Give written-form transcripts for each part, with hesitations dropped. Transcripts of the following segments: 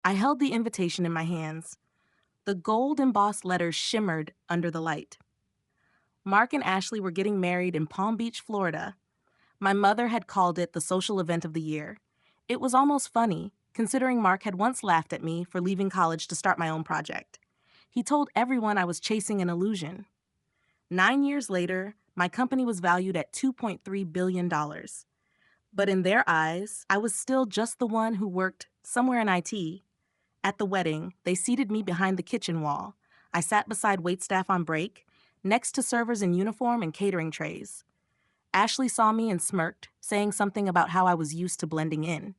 I held the invitation in my hands. The gold embossed letters shimmered under the light. Mark and Ashley were getting married in Palm Beach, Florida. My mother had called it the social event of the year. It was almost funny, considering Mark had once laughed at me for leaving college to start my own project. He told everyone I was chasing an illusion. 9 years later, my company was valued at $2.3 billion. But in their eyes, I was still just the one who worked somewhere in IT. At the wedding, they seated me behind the kitchen wall. I sat beside waitstaff on break, next to servers in uniform and catering trays. Ashley saw me and smirked, saying something about how I was used to blending in.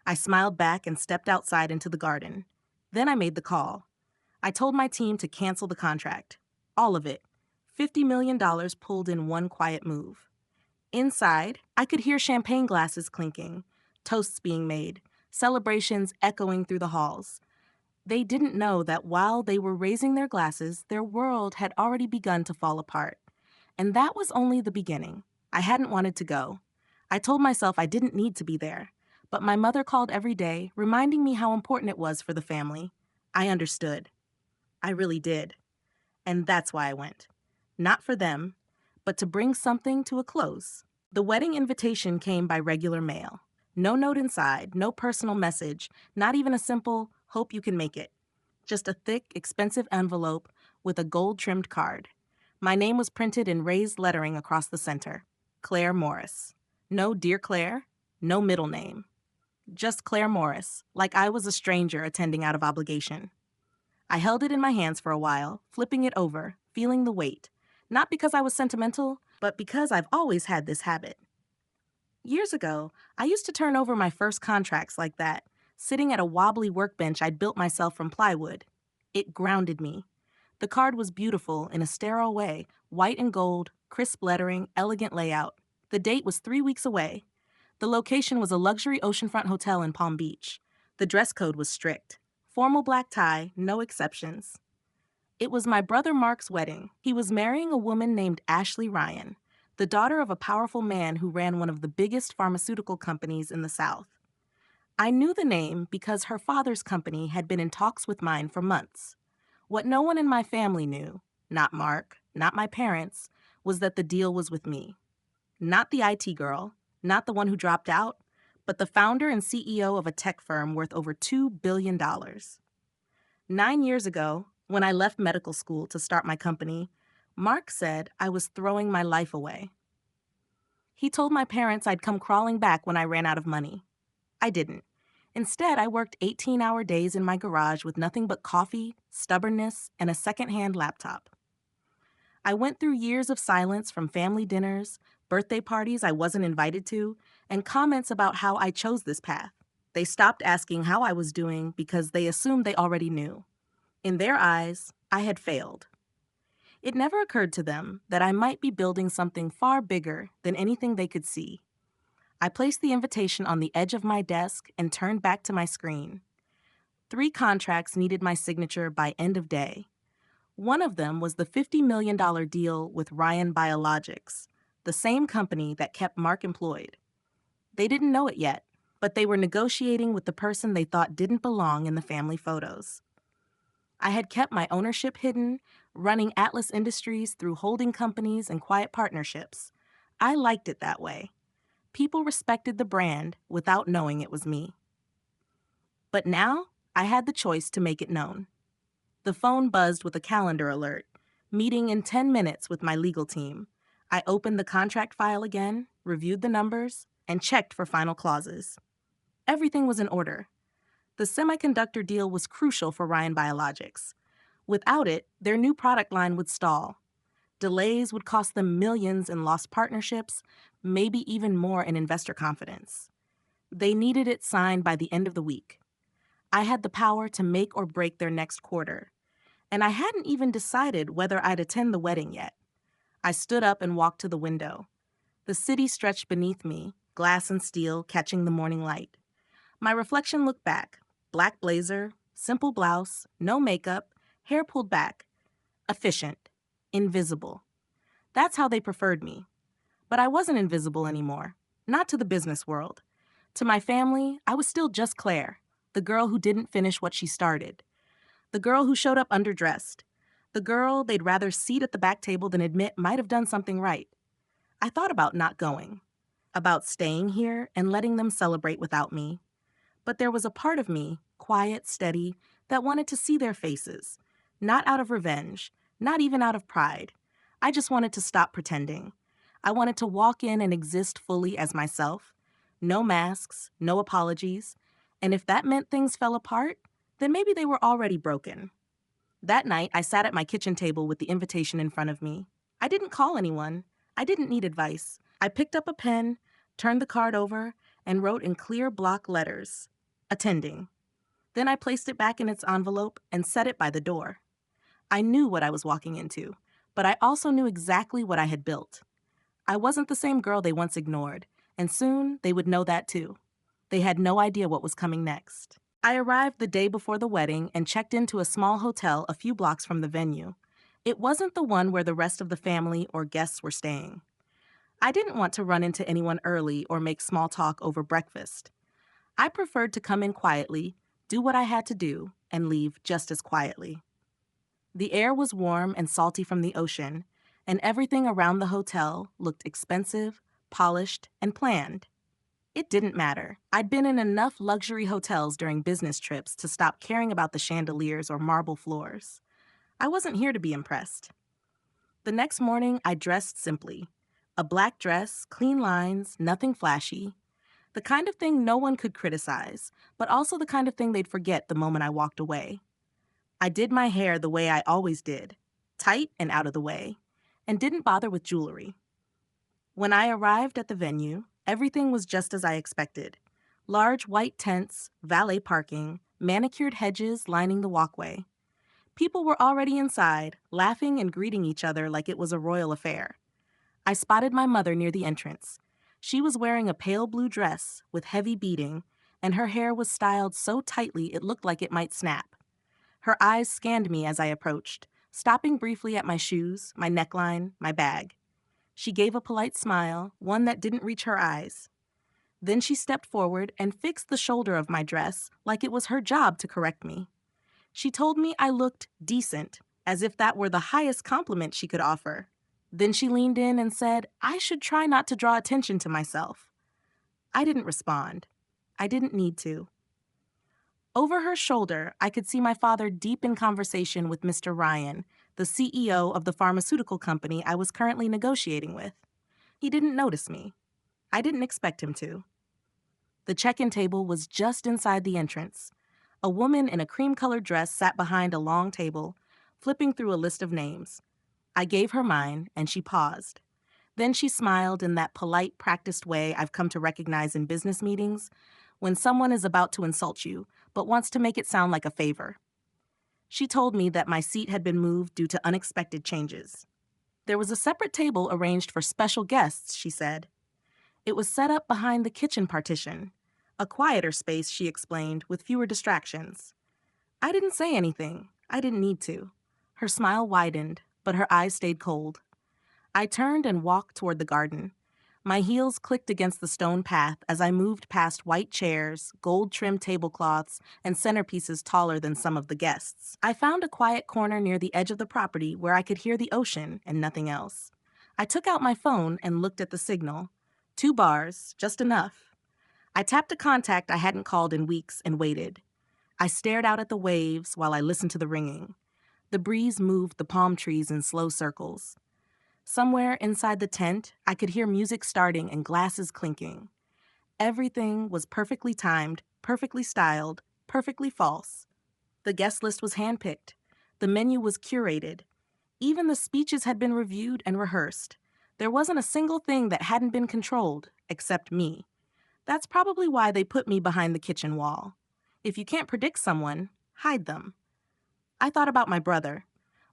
I smiled back and stepped outside into the garden. Then I made the call. I told my team to cancel the contract. All of it. $50 million pulled in one quiet move. Inside, I could hear champagne glasses clinking, toasts being made, celebrations echoing through the halls. They didn't know that while they were raising their glasses, their world had already begun to fall apart. And that was only the beginning. I hadn't wanted to go. I told myself I didn't need to be there. But my mother called every day, reminding me how important it was for the family. I understood. I really did. And that's why I went. Not for them, but to bring something to a close. The wedding invitation came by regular mail. No note inside, no personal message, not even a simple, hope you can make it. Just a thick, expensive envelope with a gold-trimmed card. My name was printed in raised lettering across the center. Claire Morris. No Dear Claire, no middle name. Just Claire Morris, like I was a stranger attending out of obligation. I held it in my hands for a while, flipping it over, feeling the weight. Not because I was sentimental, but because I've always had this habit. Years ago, I used to turn over my first contracts like that, sitting at a wobbly workbench I'd built myself from plywood. It grounded me. The card was beautiful in a sterile way, white and gold, crisp lettering, elegant layout. The date was 3 weeks away. The location was a luxury oceanfront hotel in Palm Beach. The dress code was strict. Formal black tie, no exceptions. It was my brother Mark's wedding. He was marrying a woman named Ashley Ryan, the daughter of a powerful man who ran one of the biggest pharmaceutical companies in the South. I knew the name because her father's company had been in talks with mine for months. What no one in my family knew, not Mark, not my parents, was that the deal was with me. Not the IT girl, not the one who dropped out, but the founder and CEO of a tech firm worth over $2 billion. 9 years ago, when I left medical school to start my company, Mark said I was throwing my life away. He told my parents I'd come crawling back when I ran out of money. I didn't. Instead, I worked 18-hour days in my garage with nothing but coffee, stubbornness, and a second-hand laptop. I went through years of silence from family dinners, birthday parties I wasn't invited to, and comments about how I chose this path. They stopped asking how I was doing because they assumed they already knew. In their eyes, I had failed. It never occurred to them that I might be building something far bigger than anything they could see. I placed the invitation on the edge of my desk and turned back to my screen. 3 contracts needed my signature by end of day. One of them was the $50 million deal with Ryan Biologics, the same company that kept Mark employed. They didn't know it yet, but they were negotiating with the person they thought didn't belong in the family photos. I had kept my ownership hidden, running Atlas Industries through holding companies and quiet partnerships. I liked it that way. People respected the brand without knowing it was me. But now, I had the choice to make it known. The phone buzzed with a calendar alert. Meeting in 10 minutes with my legal team. I opened the contract file again, reviewed the numbers, and checked for final clauses. Everything was in order. The semiconductor deal was crucial for Ryan Biologics. Without it, their new product line would stall. Delays would cost them millions in lost partnerships, maybe even more in investor confidence. They needed it signed by the end of the week. I had the power to make or break their next quarter. And I hadn't even decided whether I'd attend the wedding yet. I stood up and walked to the window. The city stretched beneath me, glass and steel catching the morning light. My reflection looked back. Black blazer, simple blouse, no makeup, hair pulled back. Efficient. Invisible. That's how they preferred me. But I wasn't invisible anymore. Not to the business world. To my family, I was still just Claire, the girl who didn't finish what she started, the girl who showed up underdressed, the girl they'd rather seat at the back table than admit might have done something right. I thought about not going, about staying here and letting them celebrate without me. But there was a part of me, quiet, steady, that wanted to see their faces. Not out of revenge, not even out of pride. I just wanted to stop pretending. I wanted to walk in and exist fully as myself. No masks, no apologies. And if that meant things fell apart, then maybe they were already broken. That night, I sat at my kitchen table with the invitation in front of me. I didn't call anyone. I didn't need advice. I picked up a pen, turned the card over, and wrote in clear block letters, "Attending." Then I placed it back in its envelope and set it by the door. I knew what I was walking into, but I also knew exactly what I had built. I wasn't the same girl they once ignored, and soon they would know that too. They had no idea what was coming next. I arrived the day before the wedding and checked into a small hotel a few blocks from the venue. It wasn't the one where the rest of the family or guests were staying. I didn't want to run into anyone early or make small talk over breakfast. I preferred to come in quietly, do what I had to do, and leave just as quietly. The air was warm and salty from the ocean, and everything around the hotel looked expensive, polished, and planned. It didn't matter. I'd been in enough luxury hotels during business trips to stop caring about the chandeliers or marble floors. I wasn't here to be impressed. The next morning, I dressed simply. A black dress, clean lines, nothing flashy. The kind of thing no one could criticize, but also the kind of thing they'd forget the moment I walked away. I did my hair the way I always did, tight and out of the way, and didn't bother with jewelry. When I arrived at the venue, everything was just as I expected. Large white tents, valet parking, manicured hedges lining the walkway. People were already inside, laughing and greeting each other like it was a royal affair. I spotted my mother near the entrance. She was wearing a pale blue dress with heavy beading, and her hair was styled so tightly it looked like it might snap. Her eyes scanned me as I approached, stopping briefly at my shoes, my neckline, my bag. She gave a polite smile, one that didn't reach her eyes. Then she stepped forward and fixed the shoulder of my dress like it was her job to correct me. She told me I looked decent, as if that were the highest compliment she could offer. Then she leaned in and said I should try not to draw attention to myself. I didn't respond. I didn't need to. Over her shoulder, I could see my father deep in conversation with Mr. Ryan, the CEO of the pharmaceutical company I was currently negotiating with. He didn't notice me. I didn't expect him to. The check-in table was just inside the entrance. A woman in a cream-colored dress sat behind a long table, flipping through a list of names. I gave her mine, and she paused. Then she smiled in that polite, practiced way I've come to recognize in business meetings, when someone is about to insult you, but wants to make it sound like a favor. She told me that my seat had been moved due to unexpected changes. There was a separate table arranged for special guests, she said. It was set up behind the kitchen partition. A quieter space, she explained, with fewer distractions. I didn't say anything. I didn't need to. Her smile widened, but her eyes stayed cold. I turned and walked toward the garden. My heels clicked against the stone path as I moved past white chairs, gold-trimmed tablecloths, and centerpieces taller than some of the guests. I found a quiet corner near the edge of the property where I could hear the ocean and nothing else. I took out my phone and looked at the signal. 2 bars, just enough. I tapped a contact I hadn't called in weeks and waited. I stared out at the waves while I listened to the ringing. The breeze moved the palm trees in slow circles. Somewhere inside the tent, I could hear music starting and glasses clinking. Everything was perfectly timed, perfectly styled, perfectly false. The guest list was handpicked. The menu was curated. Even the speeches had been reviewed and rehearsed. There wasn't a single thing that hadn't been controlled, except me. That's probably why they put me behind the kitchen wall. If you can't predict someone, hide them. I thought about my brother.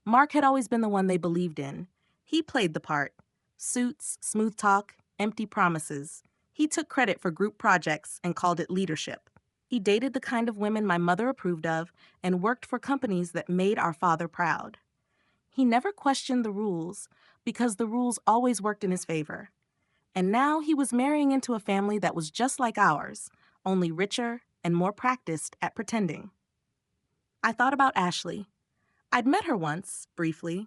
Mark had always been the one they believed in. He played the part. Suits, smooth talk, empty promises. He took credit for group projects and called it leadership. He dated the kind of women my mother approved of and worked for companies that made our father proud. He never questioned the rules because the rules always worked in his favor. And now he was marrying into a family that was just like ours, only richer and more practiced at pretending. I thought about Ashley. I'd met her once, briefly.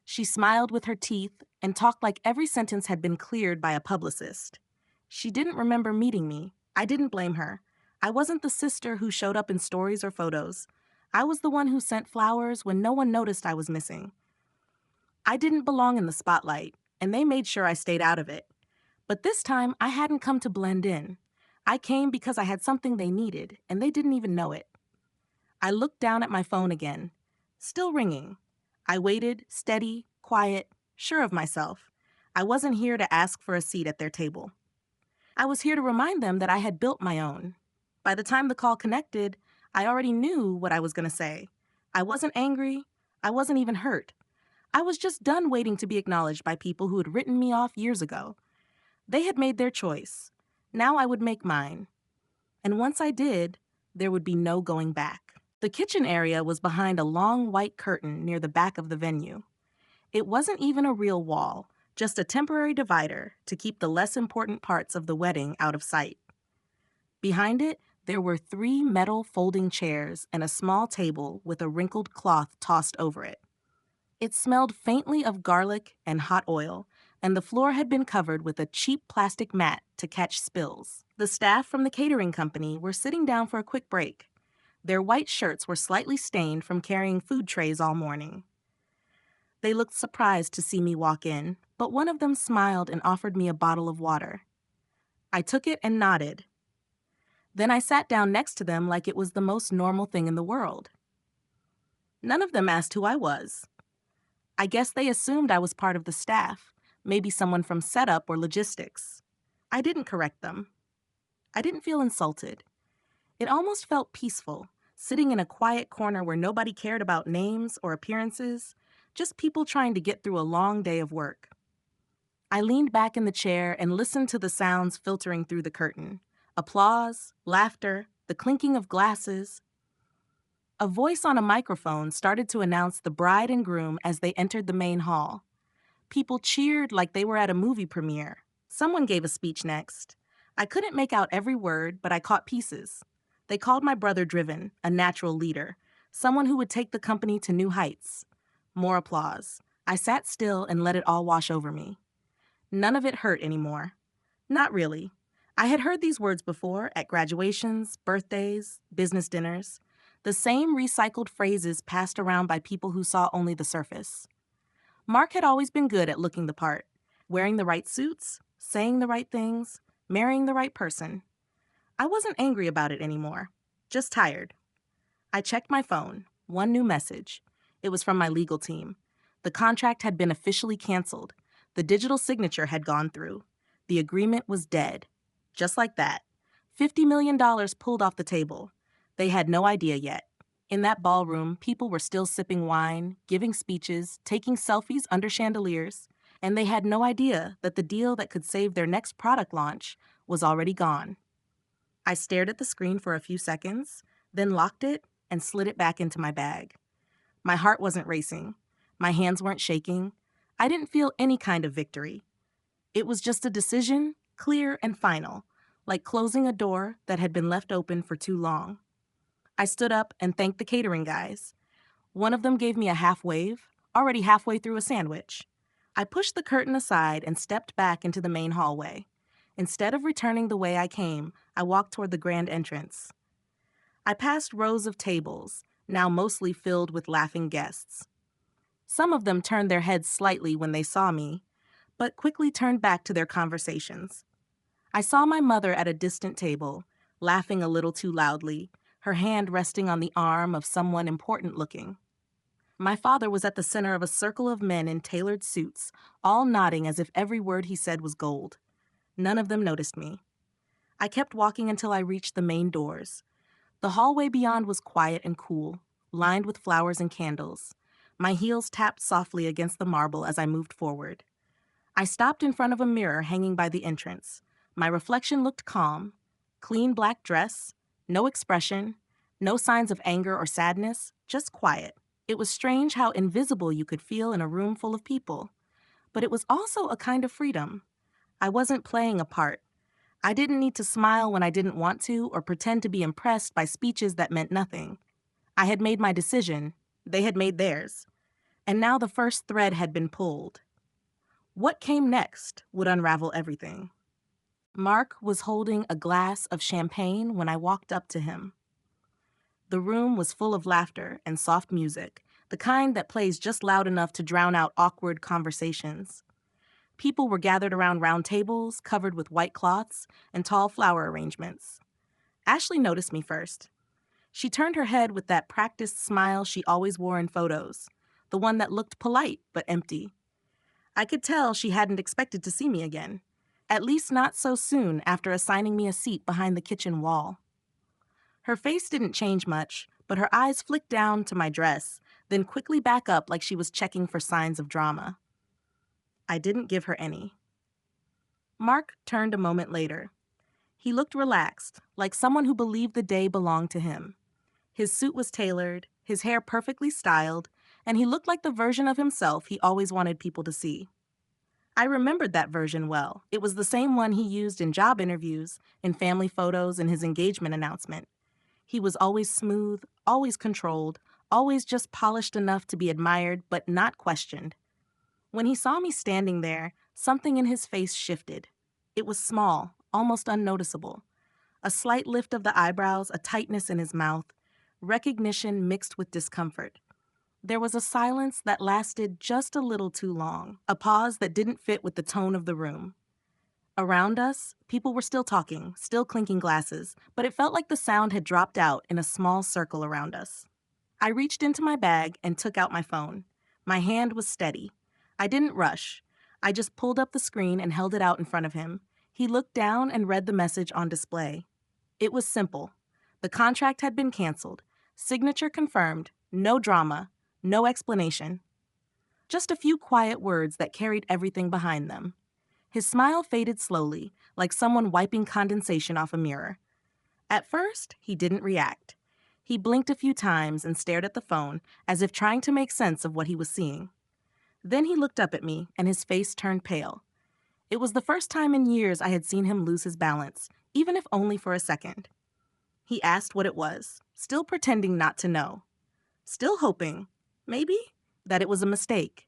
She smiled with her teeth and talked like every sentence had been cleared by a publicist. She didn't remember meeting me. I didn't blame her. I wasn't the sister who showed up in stories or photos. I was the one who sent flowers when no one noticed I was missing. I didn't belong in the spotlight, and they made sure I stayed out of it. But this time, I hadn't come to blend in. I came because I had something they needed, and they didn't even know it. I looked down at my phone again. Still ringing. I waited, steady, quiet, sure of myself. I wasn't here to ask for a seat at their table. I was here to remind them that I had built my own. By the time the call connected, I already knew what I was going to say. I wasn't angry. I wasn't even hurt. I was just done waiting to be acknowledged by people who had written me off years ago. They had made their choice. Now I would make mine. And once I did, there would be no going back. The kitchen area was behind a long white curtain near the back of the venue. It wasn't even a real wall, just a temporary divider to keep the less important parts of the wedding out of sight. Behind it, there were 3 metal folding chairs and a small table with a wrinkled cloth tossed over it. It smelled faintly of garlic and hot oil, and the floor had been covered with a cheap plastic mat to catch spills. The staff from the catering company were sitting down for a quick break. Their white shirts were slightly stained from carrying food trays all morning. They looked surprised to see me walk in, but one of them smiled and offered me a bottle of water. I took it and nodded. Then I sat down next to them like it was the most normal thing in the world. None of them asked who I was. I guess they assumed I was part of the staff, maybe someone from setup or logistics. I didn't correct them. I didn't feel insulted. It almost felt peaceful, sitting in a quiet corner where nobody cared about names or appearances, just people trying to get through a long day of work. I leaned back in the chair and listened to the sounds filtering through the curtain. Applause, laughter, the clinking of glasses. A voice on a microphone started to announce the bride and groom as they entered the main hall. People cheered like they were at a movie premiere. Someone gave a speech next. I couldn't make out every word, but I caught pieces. They called my brother driven, a natural leader, someone who would take the company to new heights. More applause. I sat still and let it all wash over me. None of it hurt anymore. Not really. I had heard these words before at graduations, birthdays, business dinners. The same recycled phrases passed around by people who saw only the surface. Mark had always been good at looking the part, wearing the right suits, saying the right things, marrying the right person. I wasn't angry about it anymore, just tired. I checked my phone. One new message. It was from my legal team. The contract had been officially canceled. The digital signature had gone through. The agreement was dead. Just like that. $50 million pulled off the table. They had no idea yet. In that ballroom, people were still sipping wine, giving speeches, taking selfies under chandeliers, and they had no idea that the deal that could save their next product launch was already gone. I stared at the screen for a few seconds, then locked it and slid it back into my bag. My heart wasn't racing. My hands weren't shaking. I didn't feel any kind of victory. It was just a decision, clear and final, like closing a door that had been left open for too long. I stood up and thanked the catering guys. One of them gave me a half wave, already halfway through a sandwich. I pushed the curtain aside and stepped back into the main hallway. Instead of returning the way I came, I walked toward the grand entrance. I passed rows of tables, now mostly filled with laughing guests. Some of them turned their heads slightly when they saw me, but quickly turned back to their conversations. I saw my mother at a distant table, laughing a little too loudly, her hand resting on the arm of someone important looking. My father was at the center of a circle of men in tailored suits, all nodding as if every word he said was gold. None of them noticed me. I kept walking until I reached the main doors. The hallway beyond was quiet and cool, lined with flowers and candles. My heels tapped softly against the marble as I moved forward. I stopped in front of a mirror hanging by the entrance. My reflection looked calm. Clean black dress, no expression, no signs of anger or sadness, just quiet. It was strange how invisible you could feel in a room full of people. But it was also a kind of freedom. I wasn't playing a part. I didn't need to smile when I didn't want to or pretend to be impressed by speeches that meant nothing. I had made my decision. They had made theirs. And now the first thread had been pulled. What came next would unravel everything. Mark was holding a glass of champagne when I walked up to him. The room was full of laughter and soft music, the kind that plays just loud enough to drown out awkward conversations. People were gathered around round tables covered with white cloths and tall flower arrangements. Ashley noticed me first. She turned her head with that practiced smile she always wore in photos, the one that looked polite but empty. I could tell she hadn't expected to see me again, at least not so soon after assigning me a seat behind the kitchen wall. Her face didn't change much, but her eyes flicked down to my dress, then quickly back up like she was checking for signs of drama. I didn't give her any. Mark turned a moment later. He looked relaxed, like someone who believed the day belonged to him. His suit was tailored, his hair perfectly styled, and he looked like the version of himself he always wanted people to see. I remembered that version well. It was the same one he used in job interviews, in family photos, and his engagement announcement. He was always smooth, always controlled, always just polished enough to be admired but not questioned. When he saw me standing there, something in his face shifted. It was small, almost unnoticeable. A slight lift of the eyebrows, a tightness in his mouth, recognition mixed with discomfort. There was a silence that lasted just a little too long, a pause that didn't fit with the tone of the room. Around us, people were still talking, still clinking glasses, but it felt like the sound had dropped out in a small circle around us. I reached into my bag and took out my phone. My hand was steady. I didn't rush. I just pulled up the screen and held it out in front of him. He looked down and read the message on display. It was simple. The contract had been canceled. Signature confirmed. No drama. No explanation. Just a few quiet words that carried everything behind them. His smile faded slowly, like someone wiping condensation off a mirror. At first, he didn't react. He blinked a few times and stared at the phone, as if trying to make sense of what he was seeing. Then he looked up at me, and his face turned pale. It was the first time in years I had seen him lose his balance, even if only for a second. He asked what it was, still pretending not to know. Still hoping, maybe, that it was a mistake.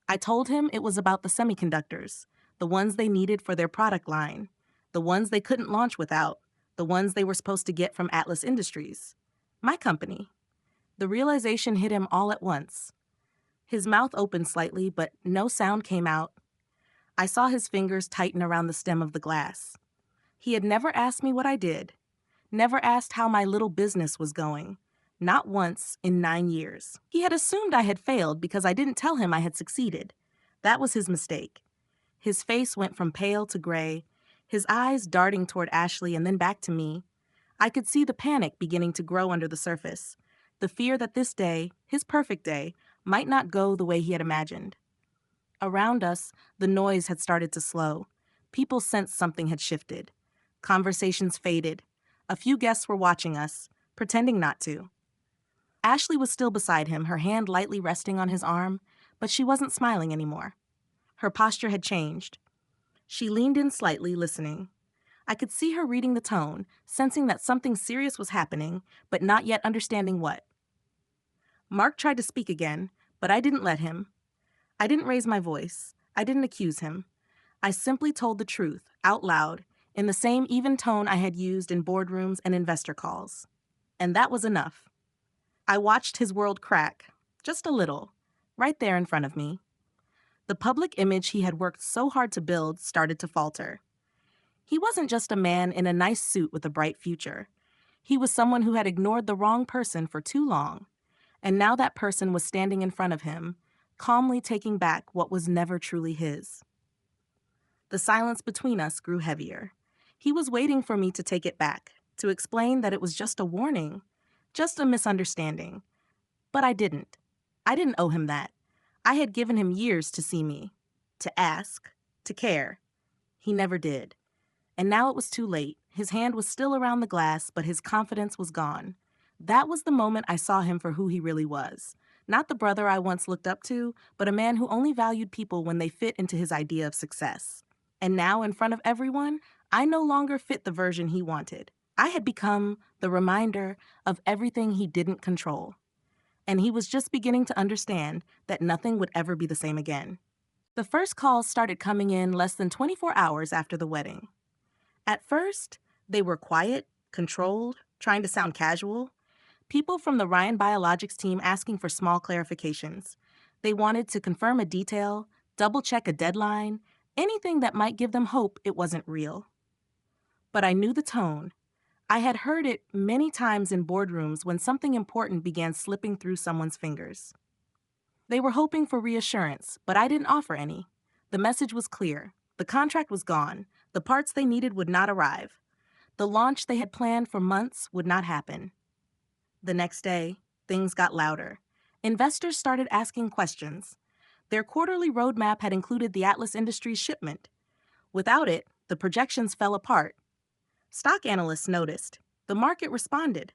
I told him it was about the semiconductors, the ones they needed for their product line, the ones they couldn't launch without, the ones they were supposed to get from Atlas Industries. My company. The realization hit him all at once. His mouth opened slightly, but no sound came out. I saw his fingers tighten around the stem of the glass. He had never asked me what I did, never asked how my little business was going. Not once in 9 years. He had assumed I had failed because I didn't tell him I had succeeded. That was his mistake. His face went from pale to gray, his eyes darting toward Ashley and then back to me. I could see the panic beginning to grow under the surface, the fear that this day, his perfect day, might not go the way he had imagined. Around us, the noise had started to slow. People sensed something had shifted. Conversations faded. A few guests were watching us, pretending not to. Ashley was still beside him, her hand lightly resting on his arm, but she wasn't smiling anymore. Her posture had changed. She leaned in slightly, listening. I could see her reading the tone, sensing that something serious was happening, but not yet understanding what. Mark tried to speak again, but I didn't let him. I didn't raise my voice. I didn't accuse him. I simply told the truth, out loud, in the same even tone I had used in boardrooms and investor calls. And that was enough. I watched his world crack, just a little, right there in front of me. The public image he had worked so hard to build started to falter. He wasn't just a man in a nice suit with a bright future. He was someone who had ignored the wrong person for too long, and now that person was standing in front of him, calmly taking back what was never truly his. The silence between us grew heavier. He was waiting for me to take it back, to explain that it was just a warning, just a misunderstanding. But I didn't. I didn't owe him that. I had given him years to see me, to ask, to care. He never did. And now it was too late. His hand was still around the glass, but his confidence was gone. That was the moment I saw him for who he really was. Not the brother I once looked up to, but a man who only valued people when they fit into his idea of success. And now, in front of everyone, I no longer fit the version he wanted. I had become the reminder of everything he didn't control. And he was just beginning to understand that nothing would ever be the same again. The first calls started coming in less than 24 hours after the wedding. At first, they were quiet, controlled, trying to sound casual. People from the Ryan Biologics team asking for small clarifications. They wanted to confirm a detail, double check a deadline, anything that might give them hope it wasn't real. But I knew the tone. I had heard it many times in boardrooms when something important began slipping through someone's fingers. They were hoping for reassurance, but I didn't offer any. The message was clear. The contract was gone. The parts they needed would not arrive. The launch they had planned for months would not happen. The next day, things got louder. Investors started asking questions. Their quarterly roadmap had included the Atlas Industries shipment. Without it, the projections fell apart. Stock analysts noticed. The market responded.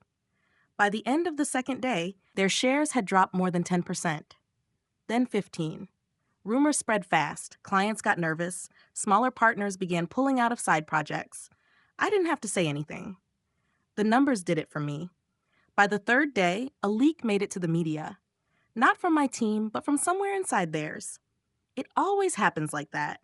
By the end of the second day, their shares had dropped more than 10%. Then 15. Rumors spread fast. Clients got nervous. Smaller partners began pulling out of side projects. I didn't have to say anything. The numbers did it for me. By the third day, a leak made it to the media. Not from my team, but from somewhere inside theirs. It always happens like that.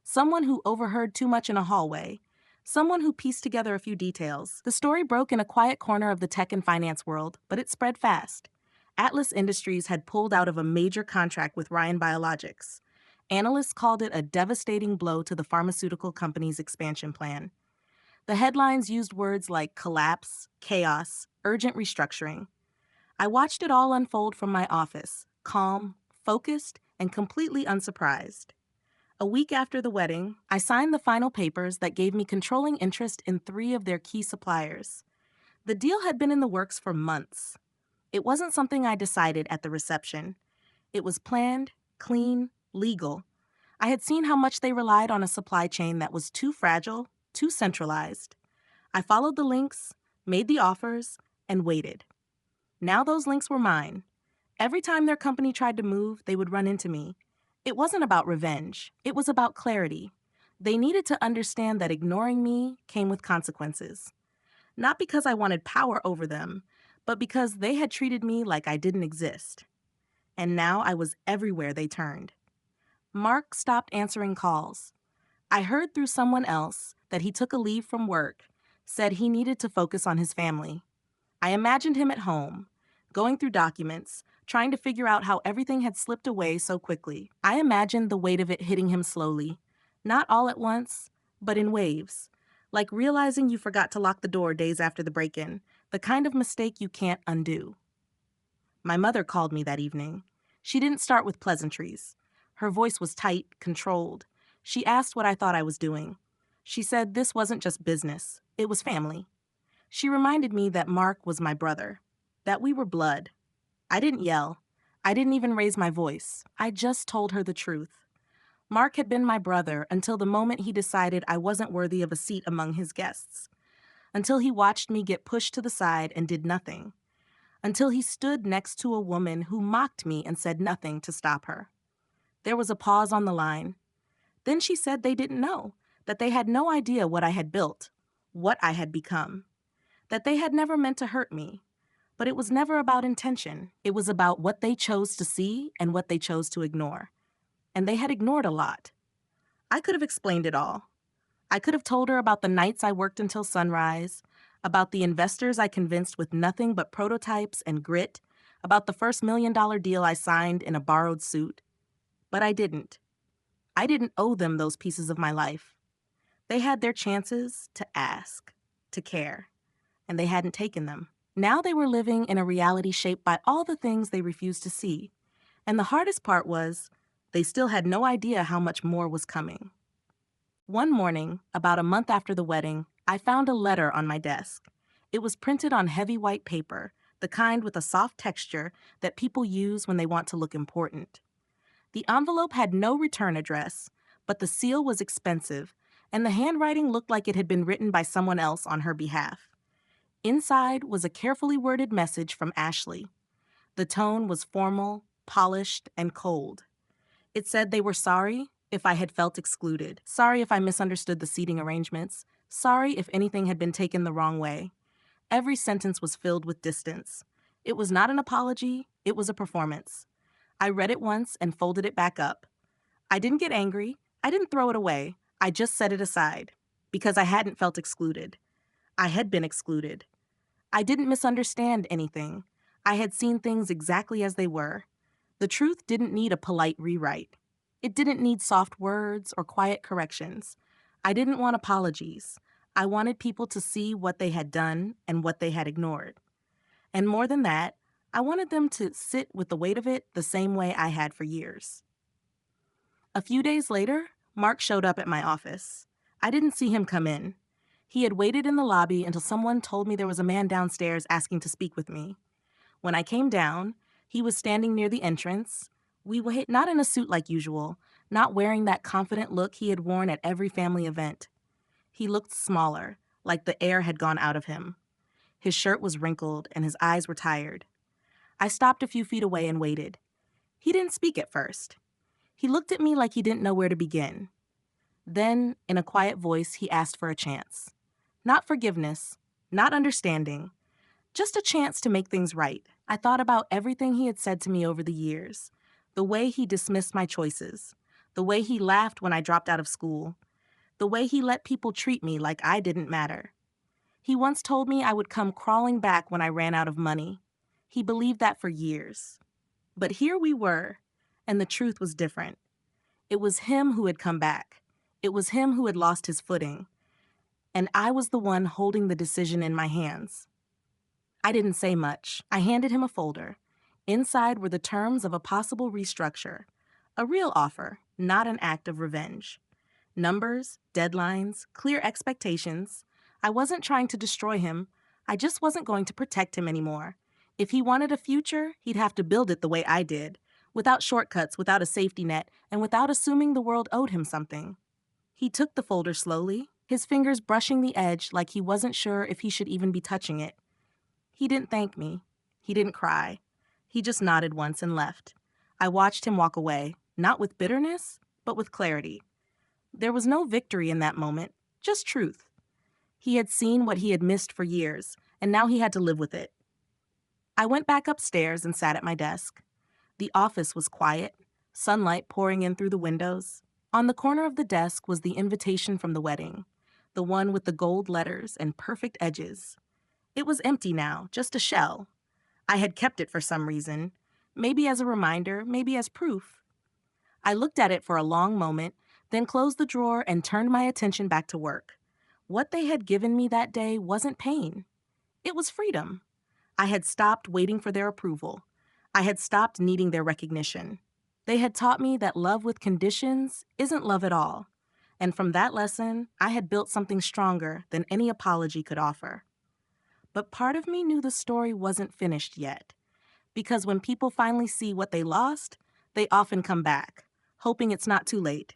Someone who overheard too much in a hallway. Someone who pieced together a few details. The story broke in a quiet corner of the tech and finance world, but it spread fast. Atlas Industries had pulled out of a major contract with Ryan Biologics. Analysts called it a devastating blow to the pharmaceutical company's expansion plan. The headlines used words like collapse, chaos, urgent restructuring. I watched it all unfold from my office, calm, focused, and completely unsurprised. A week after the wedding, I signed the final papers that gave me controlling interest in 3 of their key suppliers. The deal had been in the works for months. It wasn't something I decided at the reception. It was planned, clean, legal. I had seen how much they relied on a supply chain that was too fragile, too centralized. I followed the links, made the offers, and waited. Now those links were mine. Every time their company tried to move, they would run into me. It wasn't about revenge. It was about clarity. They needed to understand that ignoring me came with consequences. Not because I wanted power over them, but because they had treated me like I didn't exist. And now I was everywhere they turned. Mark stopped answering calls. I heard through someone else that he took a leave from work, said he needed to focus on his family. I imagined him at home, going through documents, trying to figure out how everything had slipped away so quickly. I imagined the weight of it hitting him slowly, not all at once, but in waves, like realizing you forgot to lock the door days after the break-in, the kind of mistake you can't undo. My mother called me that evening. She didn't start with pleasantries. Her voice was tight, controlled. She asked what I thought I was doing. She said this wasn't just business, it was family. She reminded me that Mark was my brother, that we were blood. I didn't yell. I didn't even raise my voice. I just told her the truth. Mark had been my brother until the moment he decided I wasn't worthy of a seat among his guests, until he watched me get pushed to the side and did nothing, until he stood next to a woman who mocked me and said nothing to stop her. There was a pause on the line. Then she said they didn't know, that they had no idea what I had built, what I had become, that they had never meant to hurt me. But it was never about intention. It was about what they chose to see and what they chose to ignore. And they had ignored a lot. I could have explained it all. I could have told her about the nights I worked until sunrise, about the investors I convinced with nothing but prototypes and grit, about the first $1 million deal I signed in a borrowed suit. But I didn't. I didn't owe them those pieces of my life. They had their chances to ask, to care, and they hadn't taken them. Now they were living in a reality shaped by all the things they refused to see. And the hardest part was, they still had no idea how much more was coming. One morning, about a month after the wedding, I found a letter on my desk. It was printed on heavy white paper, the kind with a soft texture that people use when they want to look important. The envelope had no return address, but the seal was expensive, and the handwriting looked like it had been written by someone else on her behalf. Inside was a carefully worded message from Ashley. The tone was formal, polished, and cold. It said they were sorry, if I had felt excluded. Sorry if I misunderstood the seating arrangements. Sorry if anything had been taken the wrong way. Every sentence was filled with distance. It was not an apology, it was a performance. I read it once and folded it back up. I didn't get angry. I didn't throw it away. I just set it aside because I hadn't felt excluded. I had been excluded. I didn't misunderstand anything. I had seen things exactly as they were. The truth didn't need a polite rewrite. It didn't need soft words or quiet corrections. I didn't want apologies. I wanted people to see what they had done and what they had ignored. And more than that, I wanted them to sit with the weight of it the same way I had for years. A few days later, Mark showed up at my office. I didn't see him come in. He had waited in the lobby until someone told me there was a man downstairs asking to speak with me. When I came down, he was standing near the entrance. Not in a suit like usual, not wearing that confident look he had worn at every family event. He looked smaller, like the air had gone out of him. His shirt was wrinkled and his eyes were tired. I stopped a few feet away and waited. He didn't speak at first. He looked at me like he didn't know where to begin. Then, in a quiet voice, he asked for a chance. Not forgiveness, not understanding, just a chance to make things right. I thought about everything he had said to me over the years, the way he dismissed my choices, the way he laughed when I dropped out of school, the way he let people treat me like I didn't matter. He once told me I would come crawling back when I ran out of money. He believed that for years. But here we were, and the truth was different. It was him who had come back. It was him who had lost his footing. And I was the one holding the decision in my hands. I didn't say much. I handed him a folder. Inside were the terms of a possible restructure. A real offer, not an act of revenge. Numbers, deadlines, clear expectations. I wasn't trying to destroy him. I just wasn't going to protect him anymore. If he wanted a future, he'd have to build it the way I did, without shortcuts, without a safety net, and without assuming the world owed him something. He took the folder slowly, his fingers brushing the edge like he wasn't sure if he should even be touching it. He didn't thank me. He didn't cry. He just nodded once and left. I watched him walk away, not with bitterness, but with clarity. There was no victory in that moment, just truth. He had seen what he had missed for years, and now he had to live with it. I went back upstairs and sat at my desk. The office was quiet, sunlight pouring in through the windows. On the corner of the desk was the invitation from the wedding, the one with the gold letters and perfect edges. It was empty now, just a shell. I had kept it for some reason, maybe as a reminder, maybe as proof. I looked at it for a long moment, then closed the drawer and turned my attention back to work. What they had given me that day wasn't pain. It was freedom. I had stopped waiting for their approval. I had stopped needing their recognition. They had taught me that love with conditions isn't love at all. And from that lesson, I had built something stronger than any apology could offer. But part of me knew the story wasn't finished yet. Because when people finally see what they lost, they often come back, hoping it's not too late.